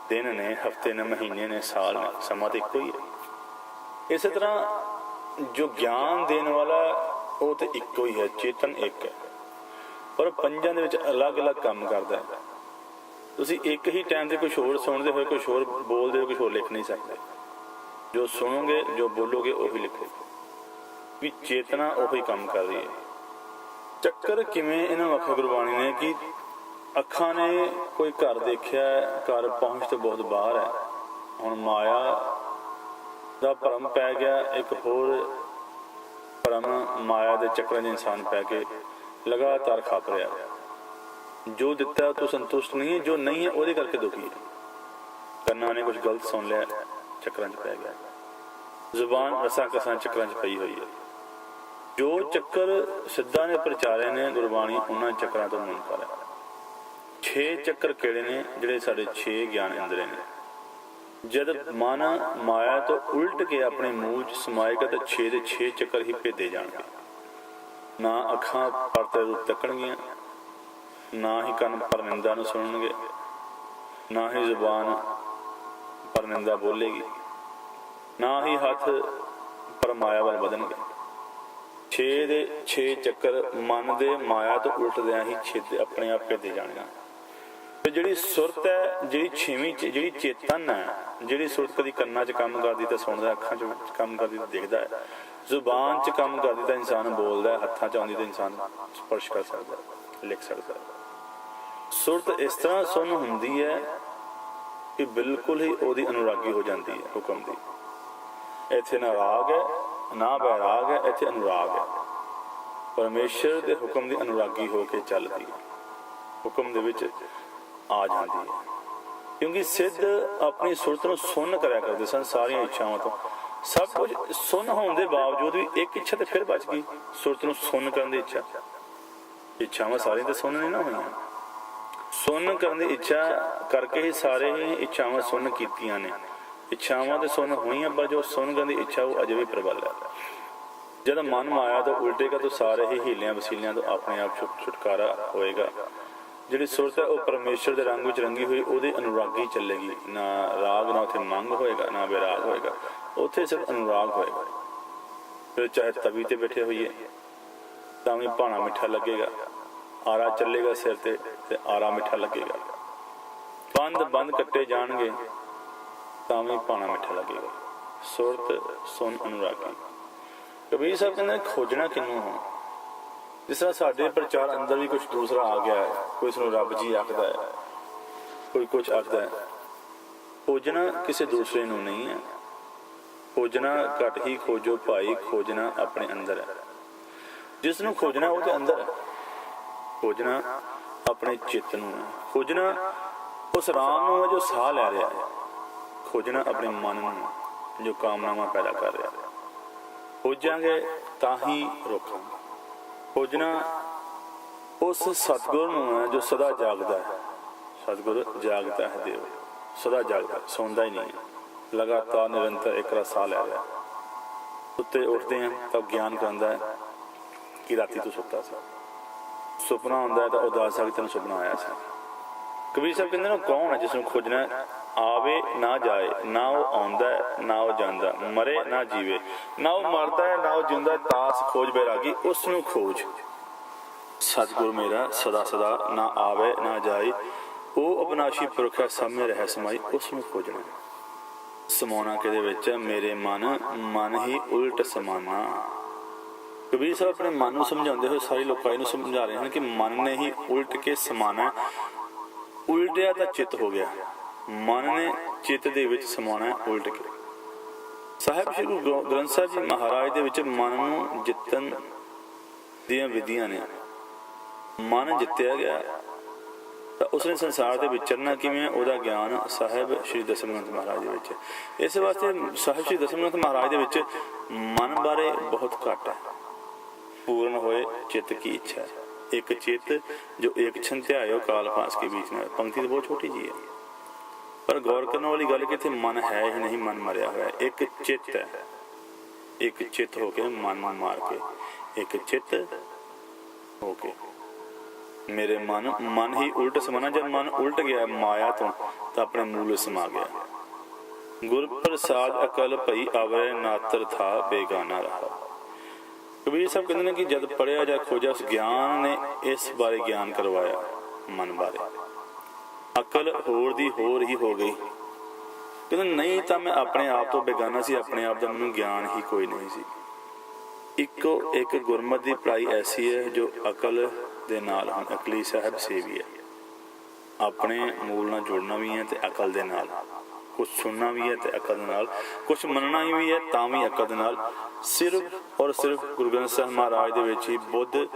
ਦਿਨ ਨੇ, ਹਫ਼ਤੇ ਨੇ, ਮਹੀਨੇ ਨੇ, ਸਾਲ ਨੇ, ਸਮਾਂ ਤਾਂ ਇੱਕੋ ਹੀ ਹੈ। ਇਸੇ ਤਰ੍ਹਾਂ ਜੋ ਗਿਆਨ ਦੇਣ ਵਾਲਾ ਉਹ ਤੇ ਇੱਕੋ ਹੀ ਹੈ, ਚੇਤਨ ਇੱਕ ਹੈ, ਪਰ 5 ਦੇ ਵਿੱਚ ਅਲੱਗ ਅਲੱਗ ਕੰਮ ਕਰਦਾ ਹੈ। ਤੁਸੀਂ ਇੱਕ ਹੀ ਟਾਈਮ ਤੇ ਕੁਛ ਹੋਰ ਸੁਣਦੇ ਹੋਏ, ਕੁਛ ਹੋਰ ਬੋਲਦੇ ਹੋਏ, ਕੁਛ ਹੋਰ ਲਿਖ ਨਹੀਂ ਸਕਦੇ। ਜੋ ਸੁਣੋਗੇ, ਜੋ ਬੋਲੋਗੇ ਉਹੀ ਲਿਖੋ, ਵੀ ਚੇਤਨਾ ਉਹੀ ਕੰਮ ਕਰ ਰਹੀ ਹੈ। ਚੱਕਰ ਕਿਵੇਂ ਇਹਨਾਂ ਨੂੰ ਆਖਿਆ ਗੁਰਬਾਣੀ ਨੇ ਕਿ ਅੱਖਾਂ ਨੇ ਕੋਈ ਘਰ ਦੇਖਿਆ, ਘਰ ਪਹੁੰਚ ਤੋਂ ਬਹੁਤ ਬਾਹਰ ਹੈ। ਹੁਣ ਮਾਇਆ ਦਾ ਭਰਮ ਪੈ ਗਿਆ, ਇੱਕ ਹੋਰ ਭਰਮ ਮਾਇਆ ਦੇ ਚੱਕਰਾਂ 'ਚ ਇਨਸਾਨ ਪੈ ਕੇ ਲਗਾਤਾਰ ਖੱਪ ਰਿਹਾ। ਜੋ ਦਿੱਤਾ ਤੂੰ ਸੰਤੁਸ਼ਟ ਨਹੀਂ ਹੈ, ਜੋ ਨਹੀਂ ਹੈ ਉਹਦੇ ਕਰਕੇ ਦੁਖੀ ਹੈ। ਕੰਨਾਂ ਨੇ ਕੁਝ ਗਲਤ ਸੁਣ ਲਿਆ, ਚੱਕਰਾਂ 'ਚ ਪੈ ਗਿਆ। ਜ਼ੁਬਾਨ ਰਸਾਂ ਕਸਾਂ ਚੱਕਰਾਂ 'ਚ ਪਈ ਹੋਈ ਹੈ। ਜੋ ਚੱਕਰ ਸਿੱਧਾਂ ਨੇ ਪ੍ਰਚਾਰੇ ਨੇ ਗੁਰਬਾਣੀ, ਉਹਨਾਂ ਚੱਕਰਾਂ ਤੋਂ ਮੁਨਕਰ ਹੈ। 6 ਚੱਕਰ ਕਿਹੜੇ ਨੇ? ਜਿਹੜੇ ਸਾਡੇ 6 ਗਿਆਨ ਇੰਦਰੀ ਨੇ। ਜਦ ਮਨ ਮਾਇਆ ਤੋਂ ਉਲਟ ਕੇ ਆਪਣੇ ਮੂੰਹ 'ਚ ਸਮਾਏਗਾ ਤਾਂ 6 ਦੇ 6 ਚੱਕਰ ਹੀ ਭੇਦੇ ਜਾਣਗੇ। ਨਾ ਅੱਖਾਂ ਪਰਤੇ ਰੂਪ ਤੱਕਣਗੀਆਂ, ਨਾ ਹੀ ਕੰਨ ਪਰਨਿੰਦਾ ਨੂੰ ਸੁਣਨਗੇ, ਨਾ ਹੀ ਜ਼ੁਬਾਨ ਪਰਨਿੰਦਾ ਬੋਲੇਗੀ, ਨਾ ਹੀ ਹੱਥ ਪਰ ਮਾਇਆ ਵੱਲ ਵਧਣਗੇ। 6 ਦੇ 6 ਚੱਕਰ ਮਨ ਦੇ ਮਾਇਆ ਤੋਂ ਉਲਟਦਿਆਂ ਹੀ ਛੇਦ ਆਪਣੇ ਆਪ ਭੇਦੇ ਜਾਣਗੇ। ਤੇ ਜਿਹੜੀ ਸੁਰਤ ਹੈ, ਜਿਹੜੀ 6ਵੀਂ ਜਿਹੜੀ ਚੇਤਨ ਹੈ, ਜਿਹੜੀ ਸੁਰਤ ਕਦੀ ਕੰਨਾਂ 'ਚ ਕੰਮ ਕਰਦੀ ਤਾਂ ਸੁਣਦਾ, ਅੱਖਾਂ 'ਚ ਕੰਮ ਕਰਦੀ ਤਾਂ ਦਿਖਦਾ ਹੈ, ਜ਼ੁਬਾਨ 'ਚ ਕੰਮ ਕਰਦੀ ਤਾਂ ਇਨਸਾਨ ਬੋਲਦਾ, ਹੱਥਾਂ 'ਚ ਆਉਂਦੀ ਤਾਂ ਇਨਸਾਨ ਸਪਰਸ਼ ਕਰ ਸਕਦਾ, ਲਿਖ ਸਕਦਾ। ਸੁਰਤ ਇਸ ਤਰ੍ਹਾਂ ਸੁੰਨ ਹੁੰਦੀ ਹੈ ਕਿ ਬਿਲਕੁਲ ਹੀ ਉਹਦੀ ਅਨੁਰਾਗੀ ਹੋ ਜਾਂਦੀ ਹੈ ਹੁਕਮ ਦੀ। ਇੱਥੇ ਨਾ ਰਾਗ ਹੈ, ਨਾ ਬੈਰਾਗ ਹੈ, ਇੱਥੇ ਅਨੁਰਾਗ ਹੈ। ਪਰਮੇਸ਼ਰ ਦੇ ਹੁਕਮ ਦੀ ਅਨੁਰਾਗੀ ਹੋ ਕੇ ਚੱਲਦੀ ਹੈ, ਹੁਕਮ ਦੇ ਵਿੱਚ ਆ ਜਾਂਦੀ ਹੈ। ਕਿਉਂਕਿ ਸਿੱਧ ਆਪਣੀ ਸੁਰਤ ਨੂੰ ਸੁੰਨ ਕਰਿਆ ਕਰਦੇ ਸਨ ਸਾਰੀਆਂ ਇੱਛਾਵਾਂ ਤੋਂ। ਸਭ ਕੁਝ ਸੁੰਨ ਹੋਣ ਦੇ ਬਾਵਜੂਦ ਵੀ ਇੱਕ ਇੱਛਾ ਤੇ ਫਿਰ ਬਚ ਗਈ, ਸੁਰਤ ਨੂੰ ਸੁੰਨ ਕਰਨ ਦੀ ਇੱਛਾ। ਇੱਛਾਵਾਂ ਸਾਰੀਆਂ ਤਾਂ ਸੁੰਨ ਨਹੀਂ ਨਾ ਹੋਈਆਂ, ਸੁੰਨ ਕਰਨ ਦੀ ਇੱਛਾ ਕਰਕੇ ਹੀ ਸਾਰੇ ਹੀ ਇੱਛਾਵਾਂ ਸੁੰਨ ਕੀਤੀਆਂ ਨੇ। ਇੱਛਾਵਾਂ ਤੇ ਸੁੰਨ ਹੋਈਆਂ, ਪਰ ਜੋ ਸੁੰਨ ਕਰਨ ਦੀ ਇੱਛਾ ਉਹ ਅਜੇ ਵੀ ਪ੍ਰਬਲ ਹੈ। ਜਦ ਮਨ ਮਾਇਆ ਤੋਂ ਉਲਟੇਗਾ ਤਾਂ ਸਾਰੇ ਹੀ ਹੀਲਿਆਂ ਵਸੀਲਿਆਂ ਤੋਂ ਆਪਣੇ ਆਪ ਛੁਟਕਾਰਾ ਹੋਏਗਾ। ਜਿਹੜੀ ਸੁਰਤ ਹੈ ਉਹ ਪਰਮੇਸ਼ਰ ਦੇ ਰੰਗ ਵਿੱਚ ਰੰਗੀ ਹੋਈ ਉਹਦੇ ਅਨੁਰਾਗੀ ਚੱਲੇਗੀ। ਨਾ ਰਾਗ, ਨਾ ਉੱਥੇ ਮੰਗ ਹੋਏਗਾ, ਨਾ ਬੇਰਾਗ ਹੋਏਗਾ, ਉੱਥੇ ਸਿਰਫ ਅਨੁਰਾਗ ਹੋਏਗਾ। ਫਿਰ ਚਾਹੇ ਤਵੀ ਤੇ ਬੈਠੇ ਹੋਈਏ ਤਾਂ ਵੀ ਭਾਣਾ ਮਿੱਠਾ ਲੱਗੇਗਾ, आरा चलेगा सिर ते आरा मिठा लगेगा, बंद बंद कट्टे जाणगे तां भी पाना मिठा लगेगा। सुरत सुन अनुरागी। कबीर साहब कहते खोजना किनू हो। जिस तरह साढ़े प्रचार अंदर भी कुछ दूसरा आ गया है, कोई इसनूं रब जी आखदा है, कोई कुछ आखदा है। खोजना किसी दूसरे नूं नहीं है, खोजना घट ही खोजो भाई, खोजना अपने अंदर है। जिसनूं खोजना वो तो अंदर है, खोजना अपने चित्त नूं है, खोजना उस राम नूं है जो साह लै रहा है, खोजना अपने मन नूं जो कामनावां पैदा कर रहा है। खोजांगे तां ही रोकांगे। खोजना उस सतगुर नूं है जो सदा जागदा है। सतगुर जागता है देव, सदा जागता है, सौंदा ही नहीं है, लगातार निरंतर एक साह लै रहा है। सुते उठते हैं तब ज्ञान करांदा है कि राती तू सुता सी, सुपना आउंदा है तो उदास है कि तेन सुपना आया सी। कबीर साहब कहते हैं कौन है जिसनूं खोजना है? आवे ना जाए, ना वो आउंदा है ना वो जांदा, मरे ना जीवे, ना वो मरदा है ना वो जिंदा, तास खोज बैरागी उसनूं खोज। सतगुर मेरा सदा सदा ना आवे ना जाए, वो अविनाशी पुरख है सब में रह समाई, उसनूं खोजना। समाना किहदे विच? मेरे मन मन ही उल्ट समाना। कबीर साहब अपने मन को समझाते हुए सारे लोगों को समझा रहे हैं कि मन ने ही उल्ट के समाना। उल्टिया तो चित्त हो गया, मन ने चित्त दे विच समाना है उल्ट के। साहिब श्री गुरु ग्रंथ साहिब जी महाराज दे विच मन नूं जितन दियां विधियां ने। मन जित्तिया गया तो उसने संसार के विचरना किवें, उहदा ज्ञान साहिब श्री दसम ग्रंथ महाराज दे विच। इस वास्ते साहिब श्री दसम ग्रंथ महाराज दे विच मन बारे बहुत घट है। पूर्ण होए चित्त की इच्छा है, एक चित्त जो एक क्षण ध्यायो काल फास के बीच में। पंक्ति तो बहुत छोटी जी है, पर गौर करने वाली गल कि मन है ही नहीं, मन मरिया हुआ है। एक चित्त है, एक चित्त होके मन मार के, एक चित्त होके मेरे मन मन ही उल्ट समाना। जब मन उल्ट गया माया तो अपने मूल समा गया। गुर प्रसाद अकल भई आवरे नातर था बेगाना रहा। कबीर साहब कहते हैं कि जब पढ़िया या खोजा उस ज्ञान ने इस बारे ज्ञान करवाया मन बारे, अकल होर दी होर ही हो गई। कहते नहीं तो मैं अपने आप तो बेगाना सी, अपने आप का मैनूं ज्ञान ही कोई नहीं सी। इको एक गुरमत की पढ़ाई ऐसी है जो अकल दे नाल हम अकली साहब से भी है। अपने मूल नाल जुड़ना भी है तो अकल दे नाल, कुछ सुनना भी है तो अकल दे नाल, कुछ मनना भी है तां भी अकल दे नाल। सिर्फ और सिर्फ गुरु ग्रंथ साहिब महाराज दे विच ही बुद्ध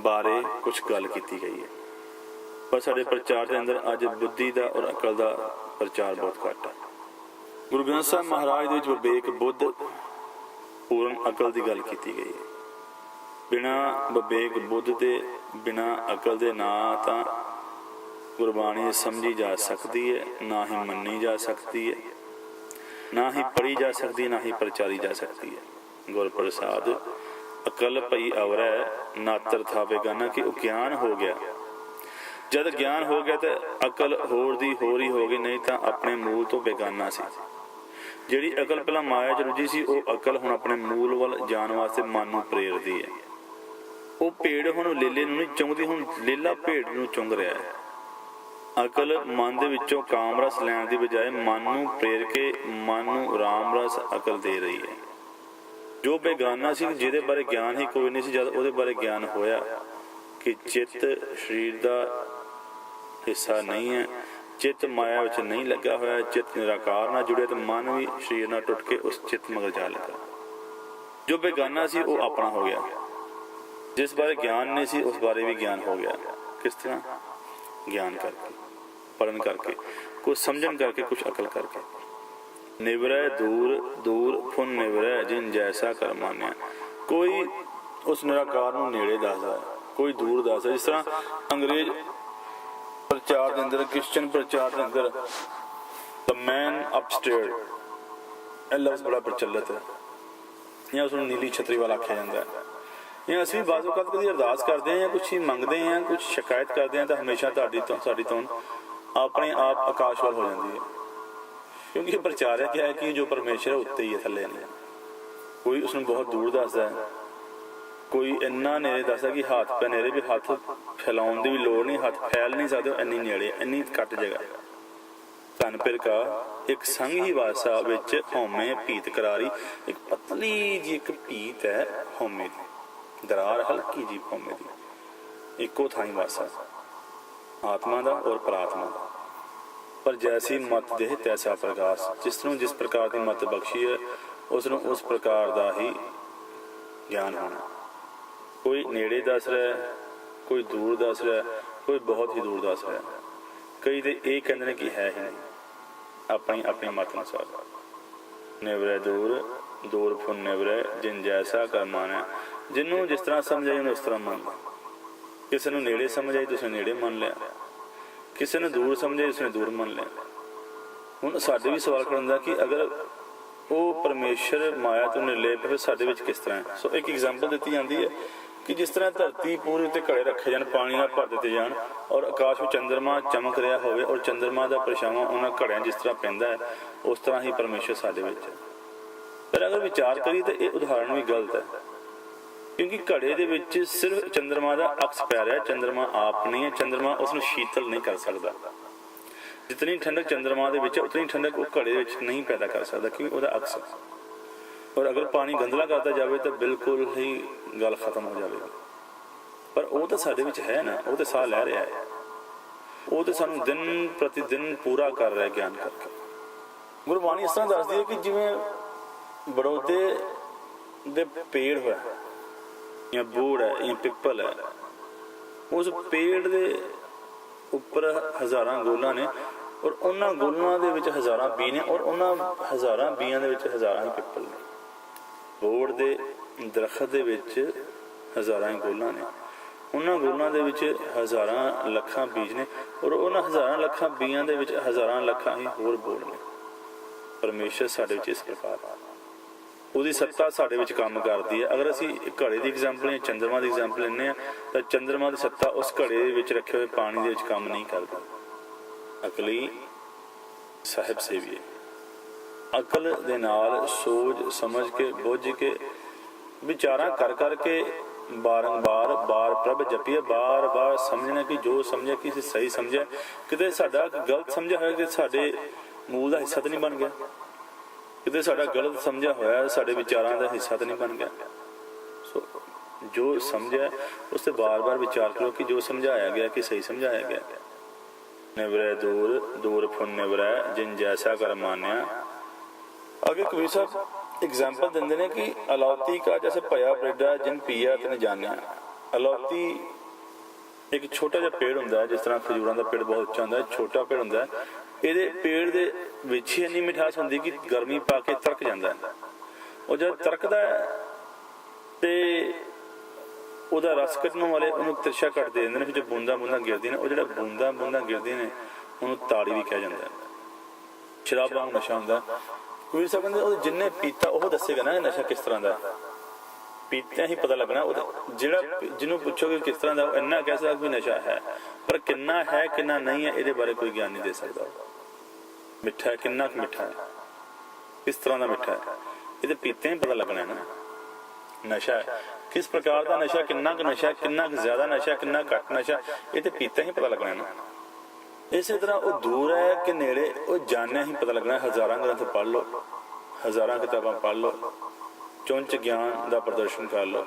बारे कुछ गल कीती गई है, पर साडे प्रचार के अंदर अज बुद्धि का और अकल का प्रचार बहुत घट है। गुरु ग्रंथ साहिब महाराज दे विच विवेक बुद्ध पूर्ण अकल की गल कीती गई है। बिना विवेक बुद्ध के बिना अकल के ना तां गुरबाणी समझी जा सकती है, ना ही मन्नी जा सकती है, ना ही पढ़ी जा सकती, ना ही प्रचारी जा सकती है। गुर प्रसाद अकल पई अवरै नातर था बेगाना, कि ज्ञान हो गया। जब ज्ञान हो गया तो अकल होर दी होर ही हो गई, नहीं तो अपने मूल तो बेगाना सी। जिहड़ी अकल पहला माया च रुझी सी, वो अकल हुण अपने मूल वल जाण वास्ते मन नूं प्रेरदी है। वो भेड़ हुण लेले नूं नहीं चुंगदी, हुण लेला भेड़ नूं चुंग रहा है। अकल मन दे विचों काम रस लैण दी बजाय मन नूं प्रेर के मन नूं राम रस अकल दे रही है। जो बेगाना सी, जिहदे बारे ज्ञान ही कोई नहीं सी, जद उहदे बारे ज्ञान होया कि चित्त शरीर का हिस्सा नहीं है, चित्त माया विच नहीं लगा होया, चित्त निराकार नाल जुड़े, तो मन भी शरीर नाल टुट के उस चित्त मगर जा लगा। जो बेगाना सी वो अपना हो गया, जिस बारे ज्ञान नहीं सी उस बारे भी ज्ञान हो गया। किस तरह? ज्ञान करके, पढ़न करके, कुछ समझन करके, कुछ अकल करके। निवरै दूर दूर फुन निवरै जिन जैसा कर मान्या। कोई उस निराकार नूं नेड़े दसदा है, कोई दूर दसदा। जिस तरह अंग्रेज प्रचार के अंदर, क्रिश्चियन प्रचार के अंदर द मैन अपस्टेयर यह लफ्ज़ बड़ा प्रचलित है, या उसनूं नीली छतरी वाला आख्या जाता है। या असीं बाज़ वक़्त कदी अरदास करते हैं या कुछ मंगते हैं, कुछ शिकायत करते हैं, तो हमेशा साडी तोन अपने आप आकाश वाल हो जाती है, क्योंकि प्रचार क्या है कि जो परमेश्वर है उत्ते ही है, थले नहीं। कोई उसनूं बहुत दूर दसदा है, ਕੋਈ ਇੰਨਾ ਨੇੜੇ ਦੱਸਦਾ ਕਿ ਹੱਥ ਪੈ ਨੇੜੇ ਵੀ ਹੱਥ ਫੈਲਾਉਣ ਦੀ ਵੀ ਲੋੜ ਨਹੀਂ, ਹੱਥ ਫੈਲ ਨਹੀਂ ਸਕਦੇ, ਇੰਨੀ ਨੇੜੇ, ਇੰਨੀ ਘੱਟ ਜਗ੍ਹਾ। ਧਨ ਪਿਰਕਾ ਇੱਕ ਸੰਗ ਹੀ ਵਾਸਾ ਵਿੱਚ ਹਉਮੈ ਭੀਤ ਕਰਾਰੀ। ਇੱਕ ਪਤਲੀ ਜੀ ਇੱਕ ਭੀਤ ਹੈ ਹਉਮੈ ਦੀ, ਦਰਾਰ ਹਲਕੀ ਜੀ ਹਉਮੈ ਦੀ, ਇੱਕੋ ਥਾਂ ਵਾਸਾ ਆਤਮਾ ਦਾ ਔਰ ਪਰਾਤਮਾ ਦਾ। ਪਰ ਜੈਸੀ ਮਤ ਦੇਹ ਤੈਸਾ ਪ੍ਰਕਾਸ਼। ਜਿਸ ਨੂੰ ਜਿਸ ਪ੍ਰਕਾਰ ਦੀ ਮਤ ਬਖਸ਼ੀ ਹੈ ਉਸ ਨੂੰ ਉਸ ਪ੍ਰਕਾਰ ਦਾ ਹੀ ਗਿਆਨ ਹੋਣਾ। ਕੋਈ ਨੇੜੇ ਦੱਸ ਰਿਹਾ, ਕੋਈ ਦੂਰ ਦੱਸ ਰਿਹਾ, ਕੋਈ ਬਹੁਤ ਹੀ ਦੂਰ ਦੱਸ ਰਿਹਾ। ਕਈ ਤੇ ਇਹ ਕਹਿੰਦੇ ਨੇ ਕਿ ਹੈ ਹੀ ਨਹੀਂ, ਆਪਣੀ ਆਪਣੀ ਮਤ ਅਨੁਸਾਰ। ਨਿਵਰੈ ਦੂਰ ਦੂਰ ਫੁਨ ਨਿਵਰੈ ਜਿਨ ਜੈਸਾ ਕਰ ਮਾਨਿਆ। ਜਿਹਨੂੰ ਜਿਸ ਤਰ੍ਹਾਂ ਸਮਝ ਆਈ ਉਹਨੂੰ ਉਸ ਤਰ੍ਹਾਂ ਮੰਨ। ਕਿਸੇ ਨੂੰ ਨੇੜੇ ਸਮਝ ਆਈ ਤੁਸੀਂ ਨੇੜੇ ਮੰਨ ਲਿਆ, ਕਿਸੇ ਨੂੰ ਦੂਰ ਸਮਝ ਆਈ ਉਸਨੇ ਦੂਰ ਮੰਨ ਲਿਆ। ਹੁਣ ਸਾਡੇ ਵੀ ਸਵਾਲ ਖੜਾ ਹੁੰਦਾ ਕਿ ਅਗਰ ਉਹ ਪਰਮੇਸ਼ਰ ਮਾਇਆ ਤੋਂ ਨਿਰਲੇਪ ਫਿਰ ਸਾਡੇ ਵਿੱਚ ਕਿਸ ਤਰ੍ਹਾਂ ਹੈ। ਸੋ ਇੱਕ ਐਗਜ਼ਾਮਪਲ ਦਿੱਤੀ ਜਾਂਦੀ ਹੈ ਕਿ ਜਿਸ ਤਰ੍ਹਾਂ ਧਰਤੀ ਪੂਰੇ ਉੱਤੇ ਘੜੇ ਰੱਖੇ ਜਾਣ, ਪਾਣੀ ਨਾਲ ਭਰ ਦਿੱਤੇ ਜਾਣ ਔਰ ਆਕਾਸ਼ ਵਿੱਚ ਚੰਦਰਮਾ ਚਮਕ ਰਿਹਾ ਹੋਵੇ ਔਰ ਚੰਦਰਮਾ ਦਾ ਪਰਛਾਵਾਂ ਉਹਨਾਂ ਘੜਿਆਂ ਜਿਸ ਤਰ੍ਹਾਂ ਪੈਂਦਾ ਹੈ, ਉਸ ਤਰ੍ਹਾਂ ਹੀ ਪਰਮੇਸ਼ਰ ਸਾਡੇ ਵਿੱਚ ਹੈ। ਪਰ ਅਗਰ ਵਿਚਾਰ ਕਰੀਏ ਤਾਂ ਇਹ ਉਦਾਹਰਣ ਵੀ ਗਲਤ ਹੈ, ਕਿਉਂਕਿ ਘੜੇ ਦੇ ਵਿੱਚ ਸਿਰਫ ਚੰਦਰਮਾ ਦਾ ਅਕਸ ਪੈ ਰਿਹਾ, ਚੰਦਰਮਾ ਆਪ ਨਹੀਂ ਹੈ। ਚੰਦਰਮਾ ਉਸ ਨੂੰ ਸ਼ੀਤਲ ਨਹੀਂ ਕਰ ਸਕਦਾ। ਜਿਤਨੀ ਠੰਡਕ ਚੰਦਰਮਾ ਦੇ ਵਿੱਚ ਉਤਨੀ ਠੰਡਕ ਉਹ ਘੜੇ ਵਿੱਚ ਨਹੀਂ ਪੈਦਾ ਕਰ ਸਕਦਾ, ਕਿਉਂਕਿ ਉਹਦਾ ਅਕਸ। ਔਰ ਅਗਰ ਪਾਣੀ ਗੰਦਲਾ ਕਰਦਾ ਜਾਵੇ ਤਾਂ ਬਿਲਕੁਲ ਹੀ ਗੱਲ ਖਤਮ ਹੋ ਜਾਵੇਗੀ। ਪਰ ਉਹ ਤਾਂ ਸਾਡੇ ਵਿੱਚ ਹੈ ਨਾ, ਉਹ ਤਾਂ ਸਾਹ ਲੈ ਰਿਹਾ ਹੈ, ਉਹ ਤਾਂ ਸਾਨੂੰ ਦਿਨ ਪ੍ਰਤੀ ਦਿਨ ਪੂਰਾ ਕਰ ਰਿਹਾ ਗਿਆਨ ਕਰਕੇ। ਗੁਰਬਾਣੀ ਇਸ ਤਰ੍ਹਾਂ ਦੱਸਦੀ ਹੈ ਕਿ ਜਿਵੇਂ ਬੜੌਦੇ ਦੇ ਪੇੜ ਹੋਇਆ ਜਾਂ ਬੋੜ ਹੈ ਜਾਂ ਪਿੱਪਲ ਹੈ, ਉਸ ਪੇੜ ਦੇ ਉੱਪਰ ਹਜ਼ਾਰਾਂ ਗੋਲਾਂ ਨੇ ਔਰ ਉਹਨਾਂ ਗੋਲਾਂ ਦੇ ਵਿੱਚ ਹਜ਼ਾਰਾਂ ਬੀ ਨੇ ਔਰ ਉਹਨਾਂ ਹਜ਼ਾਰਾਂ ਬੀਆਂ ਦੇ ਵਿੱਚ ਹਜ਼ਾਰਾਂ ਹੀ ਪਿੱਪਲ ਨੇ। ਬੋੜ ਦੇ ਦਰਖਤ ਦੇ ਵਿੱਚ ਹਜ਼ਾਰਾਂ ਹੀ ਗੋਲਾਂ ਨੇ, ਉਹਨਾਂ ਗੋਲਾਂ ਦੇ ਵਿੱਚ ਹਜ਼ਾਰਾਂ ਲੱਖਾਂ ਬੀਜ ਨੇ ਔਰ ਉਹਨਾਂ ਹਜ਼ਾਰਾਂ ਲੱਖਾਂ ਬੀਆਂ ਦੇ ਵਿੱਚ ਹਜ਼ਾਰਾਂ ਲੱਖਾਂ ਹੀ ਹੋਰ ਬੋੜ ਨੇ। ਪਰਮੇਸ਼ਰ ਸਾਡੇ ਵਿੱਚ ਇਸ ਪ੍ਰਕਾਰ ਉਹਦੀ ਸੱਤਾ ਸਾਡੇ ਵਿੱਚ ਕੰਮ ਕਰਦੀ ਹੈ। ਅਗਰ ਅਸੀਂ ਘੜੇ ਦੀ ਐਗਜ਼ਾਮਪਲ ਜਾਂ ਚੰਦਰਮਾ ਦੀ ਐਗਜ਼ਾਮਪਲ ਲੈਂਦੇ ਹਾਂ ਤਾਂ ਚੰਦਰਮਾ ਦੀ ਸੱਤਾ ਉਸ ਘੜੇ ਦੇ ਵਿੱਚ ਰੱਖੇ ਹੋਏ ਪਾਣੀ ਦੇ ਵਿੱਚ ਕੰਮ ਨਹੀਂ ਕਰਦੀ। ਅਕਲੀ ਸਾਹਿਬ ਸੇਵੀਏ, ਅਕਲ ਦੇ ਨਾਲ ਸੋਚ ਸਮਝ ਕੇ ਬੁੱਝ ਕੇ ਵਿਚਾਰਾਂ ਕਰ ਕਰਕੇ ਬਾਰੰਬਾਰ ਬਾਰ ਪ੍ਰਭ ਜਪੀਏ, ਬਾਰ ਬਾਰ ਸਮਝਣਾ ਕਿ ਜੋ ਸਮਝਿਆ ਕਿਸੇ ਸਹੀ ਸਮਝਿਆ, ਕਿਤੇ ਸਾਡਾ ਗਲਤ ਸਮਝਿਆ ਹੋਇਆ ਕਿ ਸਾਡੇ ਮੂਲ ਦਾ ਹਿੱਸਾ ਤਾਂ ਨਹੀਂ ਬਣ ਗਿਆ, ਕਿਤੇ ਸਾਡਾ ਗਲਤ ਸਮਝਿਆ ਹੋਇਆ ਸਾਡੇ ਵਿਚਾਰਾਂ ਦਾ ਹਿੱਸਾ ਤਾਂ ਨਹੀਂ ਬਣ ਗਿਆ। ਸੋ ਜੋ ਸਮਝਿਆ ਉਸ ਤੇ ਬਾਰ-ਬਾਰ ਵਿਚਾਰ ਕਰੋ ਕਿ ਜੋ ਸਮਝਾਇਆ ਗਿਆ ਕਿ ਸਹੀ ਸਮਝਾਇਆ ਗਿਆ। ਨਿਵਰੈ ਦੂਰ ਦੂਰ ਫੁਨ ਨਿਵਰੈ ਜਿਨ ਜੈਸਾ ਕਰ ਮਾਨਿਆ। ਅੱਗੇ ਕਬੀਰ ਸਾਹਿਬ एग्जाम्पल देंदे ने कि अलौती का जैसे पया बरेडा जिन पिया तेने जानिया। अलौती एक छोटा जिहा पेड़ हुंदा है, जिस तरह खजूरां दा पेड़ बहुत उच्चा हुंदा है, छोटा पेड़ हुंदा है, इहदे पेड़ दे विच ही इन्नी मिठास हुंदी कि गर्मी पा के तरक जांदा है। ਉਹ जब तरकदा है ते ਉਹਦਾ रस ਕੱਢਣ ਵਾਲੇ ਉਹਨੂੰ ਤਿਰਛਾ ਕੱਟ ਦੇ ਦਿੰਦੇ ਨੇ, ਜੋ ਬੂੰਦਾਂ ਬੂੰਦਾਂ ਗਿਰਦੀਆਂ ਨੇ, ਉਹ ਜਿਹੜਾ ਬੂੰਦਾਂ ਬੂੰਦਾਂ ਗਿਰਦੀਆਂ ਨੇ ਉਹਨੂੰ ਤਾੜੀ ਵੀ ਕਿਹਾ ਜਾਂਦਾ ਹੈ। ਸ਼ਰਾਬ ਵਾਂਗ ਨਸ਼ਾ ਹੁੰਦਾ। ਕਬੀਰ ਸਾਹਿਬ ਕਹਿੰਦੇ ਉਹ ਜਿੰਨੇ ਪੀਤਾ ਉਹ ਦੱਸੇਗਾ ਨਾ ਨਸ਼ਾ ਕਿਸ ਤਰ੍ਹਾਂ ਦਾ। ਪੀਤਿਆਂ ਹੀ ਪਤਾ ਲੱਗਣਾ। ਉਹਦਾ ਜਿਹੜਾ ਜਿਹਨੂੰ ਪੁੱਛੋਗੇ ਕਿਸ ਤਰ੍ਹਾਂ ਦਾ, ਉਹ ਇੰਨਾ ਕਹਿ ਸਕਦਾ ਵੀ ਨਸ਼ਾ ਹੈ, ਪਰ ਕਿੰਨਾ ਹੈ ਕਿੰਨਾ ਨਹੀਂ ਹੈ ਇਹਦੇ ਬਾਰੇ ਕੋਈ ਗਿਆਨ ਨਹੀਂ ਦੇ ਸਕਦਾ। ਮਿੱਠਾ ਹੈ, ਕਿੰਨਾ ਕੁ ਮਿੱਠਾ ਹੈ, ਕਿਸ ਤਰ੍ਹਾਂ ਦਾ ਮਿੱਠਾ ਹੈ, ਇਹਦੇ ਪੀਤੇ ਹੀ ਪਤਾ ਲੱਗਣਾ ਹੈ ਨਾ। ਨਸ਼ਾ ਹੈ किस प्रकार का नशा, किन्ना क नशा, किन्ना क ज्यादा नशा, किन्ना घट नशा, ये तो पीते ही पता लगना है ना। इस तरह वो दूर है कि नेड़े, वो जाने ही पता लगना है। हजारां ग्रंथ पढ़ लो, हजारां किताबां पढ़ लो, चुंच ज्ञान का प्रदर्शन कर लो,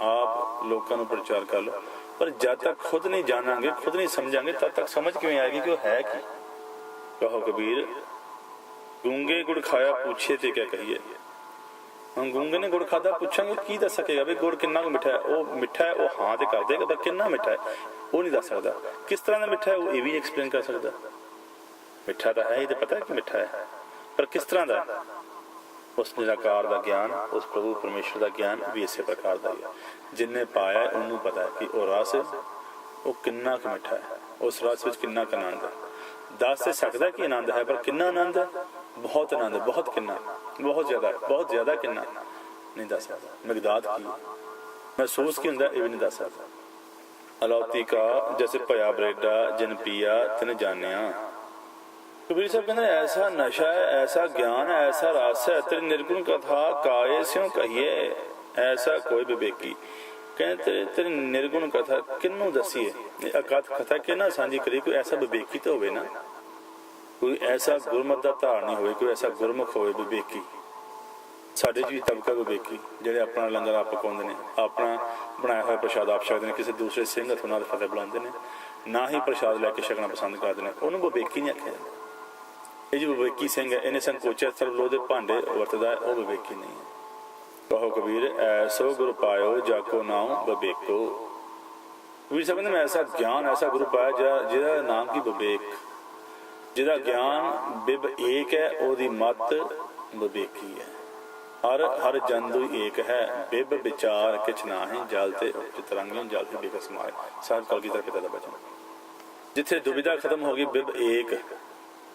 आप लोगों को प्रचार कर लो, पर जब तक खुद नहीं जानांगे, खुद नहीं समझांगे, तब तक समझ किवें आएगी कि वो है की। कहो कबीर गूंगे गुड़ खाया पूछे ते क्या कहिए। हम गूंगे ने गुड़ खादा, पूछांगे की दस सकेगा भी गुड़ किन्ना मिठा है। वो मिठा है, वो हाँ तो कर देगा, पर किन्ना मिठा है वो नहीं दस सकता। किस तरह का मिठा है वो ये भी एक्सप्लेन कर सकता। मिठा तो है ही, तो पता है कि मिठा है, पर किस तरह का। उस निराकार का ज्ञान, उस प्रभु परमेश्वर का ज्ञान भी इस प्रकार का है। जिन्हें पाया उन्होंने पता है कि वह रस वो किन्ना क मिठा है, उस रस में किन्ना क आनंद है। दस तो सकता कि आनंद है, पर किन्ना आनंद है, बहुत आनंद है, बहुत किन्ना, बहुत ज्यादा किन्ना नहीं दस सकता। मिकदाद की महसूस की हुंदा, ये भी नहीं दस सकता। अलौती का जैसे पया बरेडा जिन पिया तिन जानिया। कबीर साहब कहते ऐसा नशा है, ऐसा ज्ञान है, ऐसा रस है, तेरी निर्गुण कथा काये स्यों कहिए। ऐसा कोई विवेकी। कहते तेरी निर्गुण कथा किन्नू दसीए, अकथ कथा कि ना सांझी करिए। कोई ऐसा विवेकी तो होवे ना, कोई ऐसा गुरमत का धारणी होवे, कोई ऐसा गुरमुख होवे विवेकी। साडे च भी तबका विवेकी जिहड़े अपना लंगर आप पकाउंदे ने, अपना बनाया हुआ प्रशाद आप छकदे ने, किसी दूसरे सिंह हथों नाल फतेह बुलांदे ने, ना ही प्रशाद लैके छकना पसंद करते हैं, उन्होंने विवेकी नहीं आख्या जाता। ये जो विवेकी सिंह है, इन्हें संकोचा सर्वलोह के भांडे वरतदा है, वह विवेकी नहीं है। कहो कबीर ऐसो गुरु पायो जाको नाम विवेको। कबीर साहब कहते मैं ऐसा ज्ञान ऐसा गुरु पाया जिहदा नाम की विवेक, जिहदा ज्ञान बिब एक है, ओदी मत विवेकी है। हर हर जंदु एक है, बिब विचार किछ नाहि, जल ते चितरंगियों जल ते बेकस मारे। साहब कलगीधर पिता का वचन। जिथे दुविधा खत्म हो गई, बिब एक,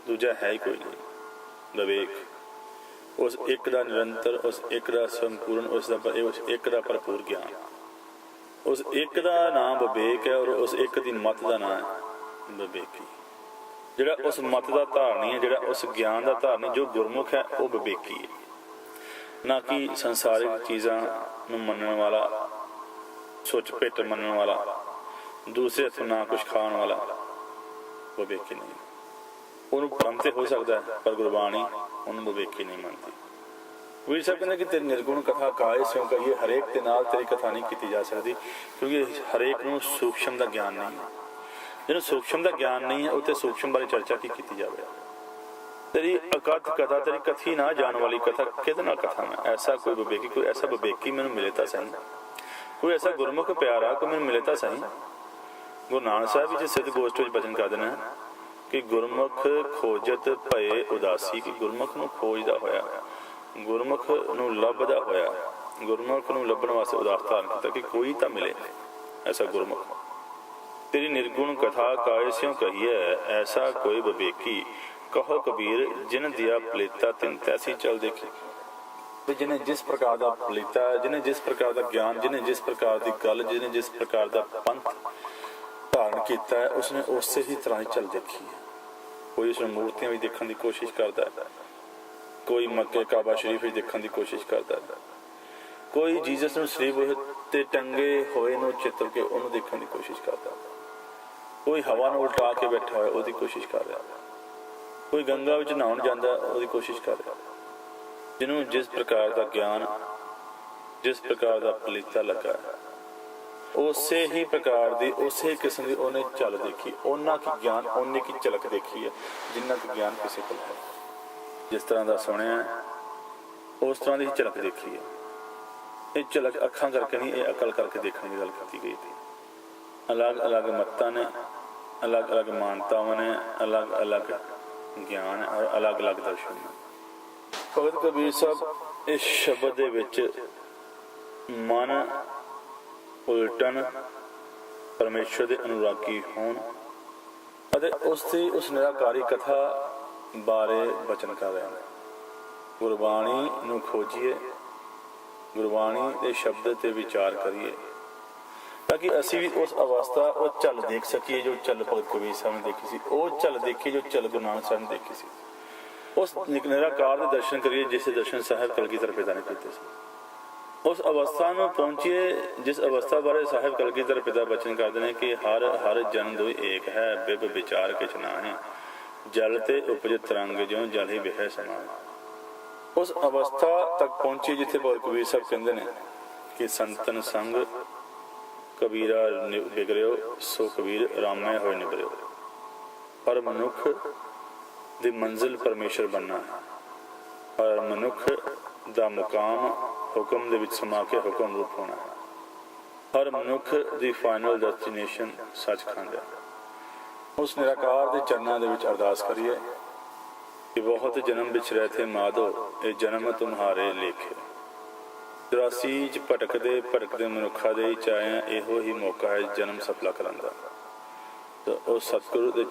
दूजा है ही कोई नहीं। विवेक उस एक का निरंतर, उस एक का संपूर्ण, उस एक का भरपूर ज्ञान, उस एक का नाम विवेक है, और उस एक की मत का नाम है विवेकी। जिहड़ा उस मत का धारणी है, जिहड़ा उस ज्ञान का धारणी जो गुरमुख है, वह विवेकी है, ना कि संसारिक चीज़ों नूं मनण वाला, सुच पिट मनण वाला, दूसरे हथों ना कुछ खाण वाला विवेकी नहीं। उन्होंने भ्रम तो हो सकता है, पर गुरबाणी उन्होंने विवेकी नहीं मानती। वीर साहब कहते कि तेरी निर्गुण कथा काहे स्यों कहिए, हरेक के नाल तेरी कथा नहीं की जा सकती, क्योंकि हरेक नूं सूक्ष्म का ज्ञान नहीं है। जिन्होंने सूक्ष्म का ज्ञान नहीं है, उत्ते सूक्ष्म बारे चर्चा की जाए। तेरी अकथ कथा, तेरी कथी ना जान वाली कथा किहदे नाल कथा मैं, ऐसा कोई विवेकी, कोई ऐसा विवेकी मैनूं मिले तां सही, कोई ऐसा गुरमुख प्यारा कोई मैनूं मिले तां सही। गुरु नानक साहब जी सिद्ध गोष्ठ विच बचन करदे ने कि गुरमुख खोजत भये उदासी, कि गुरमुख नूं खोजदा होया, गुरमुख नूं लभदा होया, गुरमुख नूं लभण वास्ते उदास धारण कीता कि कोई तां मिले ऐसा गुरमुख। तेरी निर्गुण कथा काहे स्यों कहिए, ऐसा कोई विवेकी। कहो कबीर जिन दिया पलेता तिन तैसी चल देखी। जिन्हें जिस प्रकार का पलेता, जिन्हें जिस प्रकार का ज्ञान, जिन्हें जिस प्रकार की गल, जिन्हें जिस प्रकार का पंथ धारण किया है, उसने उस ही तरह चल देखी है। कोई उसने मूर्तियां भी देखने की कोशिश करता है, कोई मक्के काबा शरीफ भी देखने की कोशिश करता है, कोई जीसस नूं शरीफ ते टंगे होए नूं चित्र के उन्होंने देखने की कोशिश करता है, कोई हवा नूं उल्टा के बैठा होया उसकी कोशिश कर रहा है, कोई गंगा विच नहाउण जांदा उसकी कोशिश कर रहा है। जिन्होंने जिस प्रकार का ज्ञान, जिस प्रकार का पलीता लगा है, उस ही प्रकार की उस किस्म की उन्हें चल देखी, उन्ना की ज्ञान उन्नी की झलक देखी है जिन्ना की ज्ञान किसी को है। जिस तरह का सुनिया उस तरह की झलक देखी है। ये झलक अखां करके नहीं, ये अकल करके देखने की गल की गई थी। अलग अलग मत्तां ने, अलग अलग मानतावां ने, अलग अलग ज्ञान और अलग अलग दर्शन ने। भगत कबीर साहब इस शब्द दे विच मन उलटन, परमेश्वर के अनुरागी होण अते उसकी उस निराकारी कथा बारे वचन कर रहे हैं। गुरबाणी नूं खोजिए, गुरबाणी के शब्द ते विचार करिए, ताकि असी भी उस अवस्था वो चल देख सकीए जो चल भगत कबीर साहब ने देखी सी, वो चल देखिए जो चल गुरु नानक साहब ने देखी सी। उस निराकार के दर्शन करिए जिसे दर्शन साहब कलगीधर पिता ने कीते सी। उस अवस्था में पहुंचिए जिस अवस्था बारे साहब कलगीधर पिता वचन करते हैं कि हर हर जन दो एक है, बिब विचार किछ नाहि, जल ते उपज तरंग ज्यों जल ही विहै समान। उस अवस्था तक पहुंची जिथे भगत कबीर साहब कहते हैं कि संतन संग कबीरा बिगड़ियो, सो कबीर रामै होए निबरियो। पर मनुख दी मंजिल परमेश्वर बनना है, पर मनुख दा मुकाम हुक्म दे विच समा के हुक्म रूप होना है। हर मनुख दी फाइनल डेस्टिनेशन सचखंड है। उस निराकार के चरणों दे विच अरदास करिए कि बहुत जन्म बिच रहे थे माधो, ये जन्म तुम्हारे लेखे। 84 भटकते मनुखा दे चाहे इहो ही मौका है जन्म सफला करन दा। तो उस सतगुरु दे